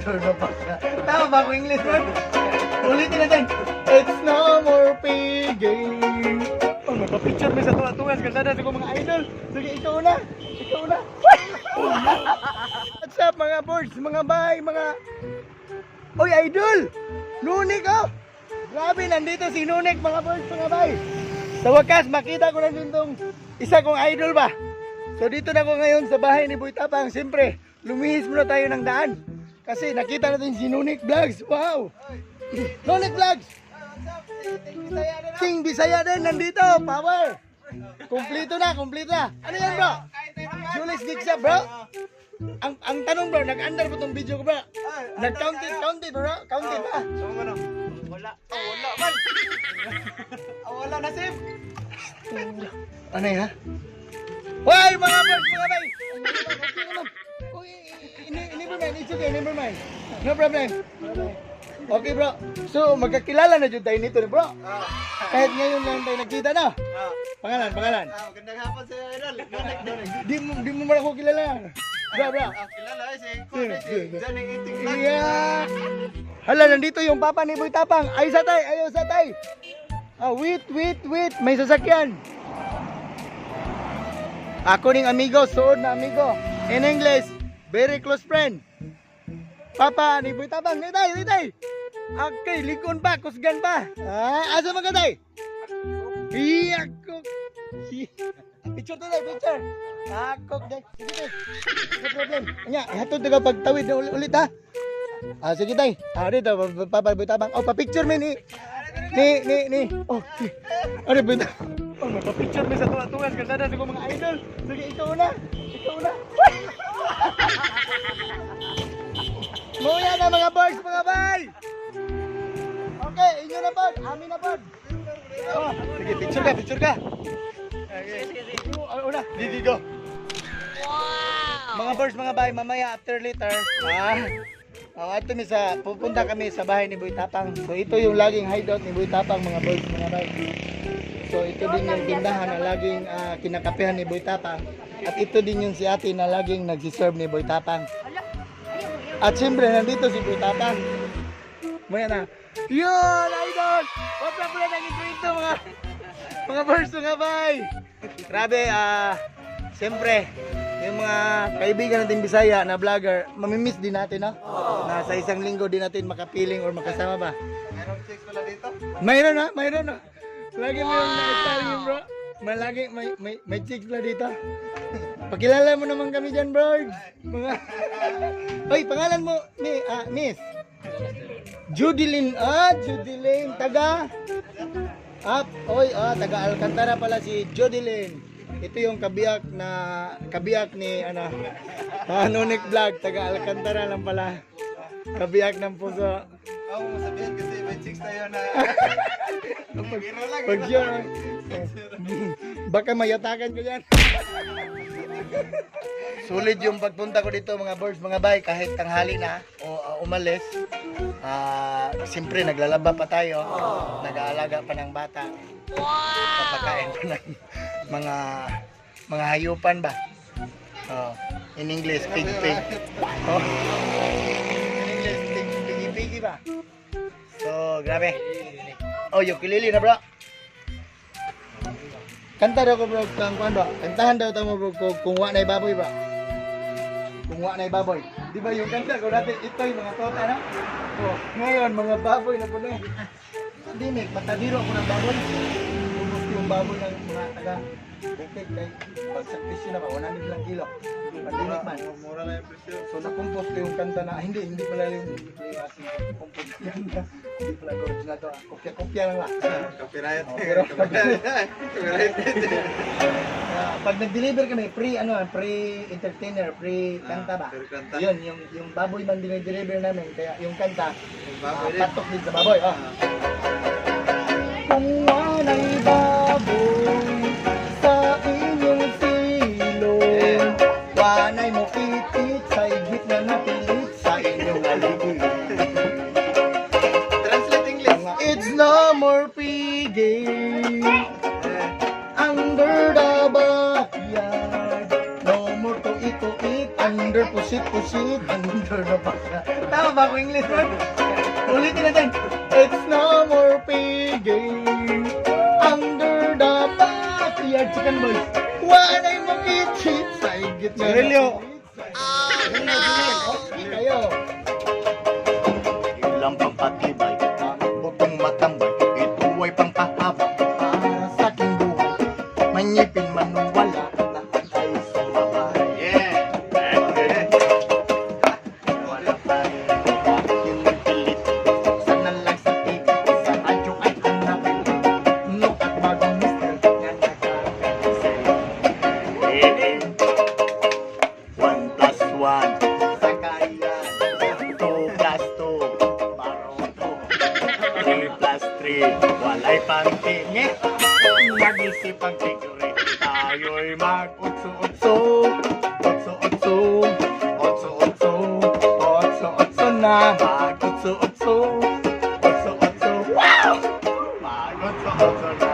Under the backyard. Tama ba ako English, bro? Ulitin natin. It's no more piggy. Oh, magpa-picture mo sa tuwa-tuwa. Ganda sa mga idol. Sige, ikaw na. Ikaw na. What's up mga boards, mga bay, mga... Oy, idol! Nunik oh! Grabe, nandito si Nunik mga boards, mga bay. Sa wakas, makita ko na din tong isa kong idol ba. So dito na ako ngayon sa bahay ni Boy Tapang. Siyempre, lumihis muna tayo ng daan. Kasi nakita natin si Nunik Vlogs. Wow! Nunik Vlogs! King Bisaya din, nandito. Power! Kumpleto na, kumpleto na. Ano yan bro? Julius Dixa bro? Ang tanong bro, nag-under po tong video ko bro? Nag-counted bro? Counted ba? Wala. Wala man. Wala na sim. Ano yan ha? Hoy mga boys, mga bay! Never mind, it's okay, never mind. No problem. Okay bro, so magkakilala na dyan tayo nito bro. Kahit ngayon lang tayo nagkita na. Pangalan? Magandang hapon sa idol. Di mo man ako kilala. Bro. Kilala si Johnny Eating Vlog. Yeah. Hala, nandito yung papa ni Boy Tapang. Ay satay, ayaw satay. Wait. May sasakyan. Ako ning amigo, suod na amigo. In English, very close friend. Papa ni Boy Tapang, litay. Okay, likon pa, kusgan pa. Asa man ka tay? Ako. Picture tayo, picture. Ako, sige. No problem. Anya, hatod ka pagtawid na ulit ha. Sige tay. Dito, Papa Boy Tapang. Pa-picture mo ni. Okay. Ano ba ito? Magpa-picture mo sa tuwa-tuwa. Ganda sa mga idol. Sige, ikaw na. Muya na mga boys, mga bay. Okay, inyo na pod. Amin na pod. Sige, picture ka. Sige. Una, dito. Wow! Mga boys, mga bay, mamaya after later. Ito pupunta kami sa bahay ni Boy Tapang. So ito yung laging hideout ni Boy Tapang mga boys, mga bay. So ito din yung tindahan na laging kinakapehan ni Boy Tapang. At ito din yung si ate na laging nagsiserve ni Boy Tapang. At siyempre nandito si Boy Tapang. Maya na. Yun, idol! What's up na nag-intro mga boys, mga bay. Grabe, siyempre yung mga kaibigan natin Bisaya na vlogger, mamimiss din natin, no? Na sa isang linggo din natin makapiling or makasama ba? Mayroong chicks pala dito. Mayroon na. Lagi mo yung na-star yun, bro. May chicks pala dito. Pakilala mo naman kami dyan, bro. Hoy, pangalan mo, Miss? Judilyn. Judilyn. Taga Alcantara pala si Judilyn. Ito yung kabiyak ni Nunik Vlog, taga Alcantara lang pala. Kabiyak ng puso. Masabihan kasi may chicks tayo na biro lang. Pag yun, baka mayatakan ko yan. Sulit yung pagpunta ko dito mga birds, mga bay, kahit tanghali na o umalis. Siyempre naglalaba pa tayo, nag-aalaga pa ng bata. Papakain pa ng mga hayupan ba? In English, pig. In English, piggy ba? So, grabe. Ukulele na bro. Kanta daw ko bro, kantahan daw tamo bro kung wa na baboy ba? Kung wa na baboy. Di ba yung kanta ko dati, ito yung mga tota na? Ngayon, mga baboy na po na. Hindi, matadiro ako ng baboy. Yung baboy ng mga taga bukid kay pagsakrisyo na ba 100 lang kilo pandinig man Mura na yung presyo. so nakumpos ko yung kanta na hindi pala yung kumpos yan hindi pala original to kopya lang lang Copyright. pero Copyright. pag nag-deliver kami free entertainer free kanta ba free kanta. yun yung baboy man dinideliver namin kaya yung kanta Baboy din. patok din sa baboy kung walay baboy sa inyong silong wanay mo itit sa igit na napilit sa inyong aligid. Translate English. It's no more piggy under the backyard. No more to ito it, under, push it, under the box. Tama ba ako English, bro? Ulitin natin. It's no more piggy under the backyard chicken boys. Wanay mo kitchit sa igit na. Aurelio. Okay kayo. Ilang pang patibay, butong matambay, ito ay pang pahaba. Para sa aking buhay, Manyipin manuwala, lahat ay sumabay. Yeah! Wala tayo, yung nagpilit. Sana lang sa TV, sa radyo ay hanapin. look at bagong mister. Nga nagkakaisip. 1 plus 1, sakayan. 2 plus 2, baroto. 3 plus 3, walay pangtingin. Nag-isip ang tigre, tayo'y mag-utso-utso. Utso-utso, utso-utso, utso-utso na. Mag-utso-utso, utso-utso, wow! Mag-utso-utso na.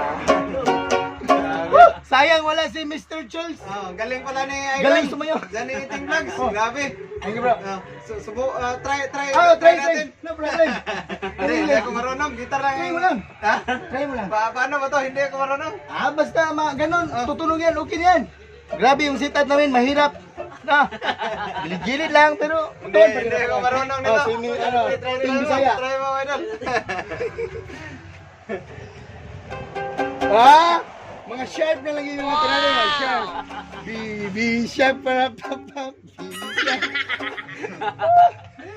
Sayang wala si Mr. Charles. Oh, galing pala ni Idol. Galing sumayo. Galing eating vlogs. Oh. Grabe. Thank you, bro. Try Try. natin. No problem. Hindi ako marunong. Gitar lang. Try mo lang. Ha? Try mo lang. Paano ba to? Hindi ako marunong. Basta ganun, tutunog yan, okay na yan. Grabe yung setup namin, mahirap. Na, gilid-gilid lang, pero... Hindi ako marunong nito. Sini, Try Team nila. Bisaya. Try mo, Idol. Mga sharp na lang yung mga tinanong, mga sharp. Be sharp para papap, be sharp.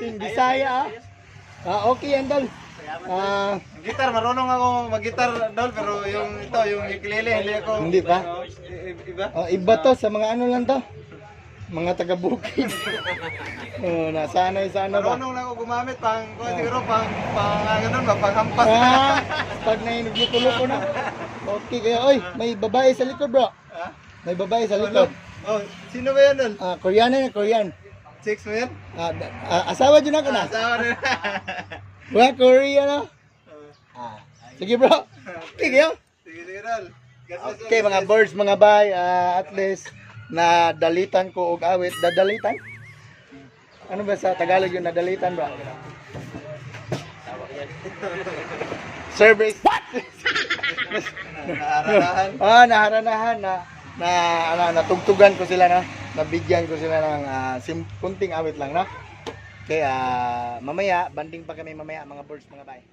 Team Bisaya, okay yan, Dol. Gitar, marunong ako mag-gitar, Dol, pero yung ukulele, hindi ako. Hindi pa? Iba? Iba to, sa mga ano lang to. Mga taga-bukid. Nasanay sa ano ba? Marunong lang ako gumamit siguro ganun ba, panghampas. Pag nainuglutulo ko na. Okay kaya, oy, may babae sa likod, bro. Ha? May babae sa likod. Oh, sino ba yan, Dol? Korean na, Korean. Chicks mo yan? Asawa dyan ako na. Asawa rin. Wala, Korean na. Sige, bro. Okay kayo. Sige, Dol. Okay, mga birds, mga bay, at least, nadalitan ko og awit. Dadalitan? Ano ba sa Tagalog yung nadalitan, bro? Service. What? Naharanahan. Naharanahan natugtugan ko sila na, nabigyan ko sila ng kunting awit lang na. Okay, mamaya banding pa kami mamaya mga birds, mga bay.